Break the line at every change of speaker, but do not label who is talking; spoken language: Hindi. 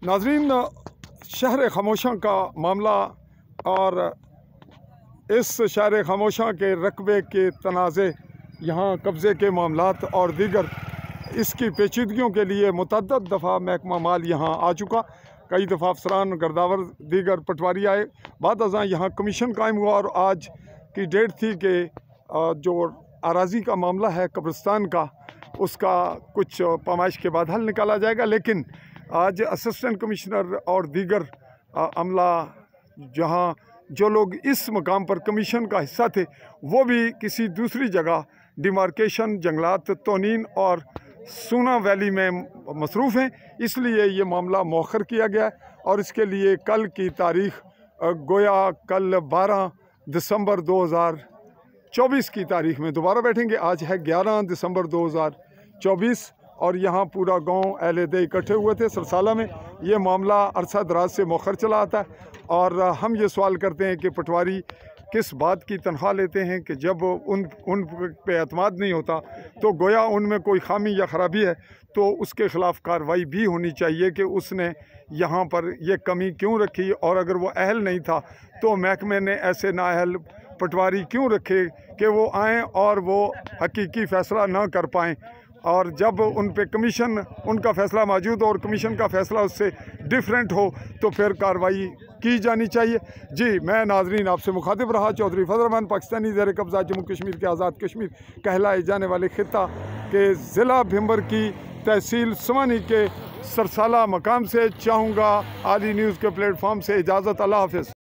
नाज़रीन, शहर खामोशां का मामला और इस शहर खामोशां के रकबे के तनाज़े, यहाँ कब्ज़े के मामलात और दीगर इसकी पेचीदगियों के लिए मुतअद्दिद दफ़ा महकमा माल यहाँ आ चुका। कई दफ़ा अफसरान, गर्दावर, दीगर पटवारी आए। बाद अज़ां यहाँ कमीशन कायम हुआ और आज की डेट थी कि जो अराज़ी का मामला है कब्रिस्तान का, उसका कुछ पैमाइश के बाद हल निकाला जाएगा। लेकिन आज असिस्टेंट कमिश्नर और दीगर अमला, जहाँ जो लोग इस मकाम पर कमीशन का हिस्सा थे, वो भी किसी दूसरी जगह डिमार्केशन, जंगलात, तोनीन और सूना वैली में मसरूफ़ हैं, इसलिए ये मामला मौखर किया गया और इसके लिए कल की तारीख़ गोया कल 12 दिसंबर 2024 की तारीख़ में दोबारा बैठेंगे। आज है 11 दिसंबर 2024 और यहाँ पूरा गांव अहले इकट्ठे हुए थे सरसाला में। ये मामला अरसा दराज से मौखर चला आता है और हम ये सवाल करते हैं कि पटवारी किस बात की तनख्वाह लेते हैं कि जब उन पे एतमाद नहीं होता तो गोया उनमें कोई खामी या ख़राबी है तो उसके ख़िलाफ़ कार्रवाई भी होनी चाहिए कि उसने यहाँ पर ये कमी क्यों रखी, और अगर वो अहल नहीं था तो महकमे ने ऐसे नाअहल पटवारी क्यों रखे कि वो आएँ और वो हकीकी फ़ैसला ना कर पाएँ। और जब उन पे कमीशन, उनका फ़ैसला मौजूद हो और कमीशन का फ़ैसला उससे डिफरेंट हो तो फिर कार्रवाई की जानी चाहिए। जी, मैं नाजरीन आपसे मुखातिब रहा चौधरी फजल रहमान, पाकिस्तानी ज़ेर कब्ज़ा जम्मू कश्मीर के आज़ाद कश्मीर कहलाए जाने वाले ख़ित्ता के ज़िला भिंबर की तहसील समानी के सरसाला मकाम से चाहूँगा आली न्यूज़ के प्लेटफॉर्म से इजाज़त। अल्लाह हाफ़िज़।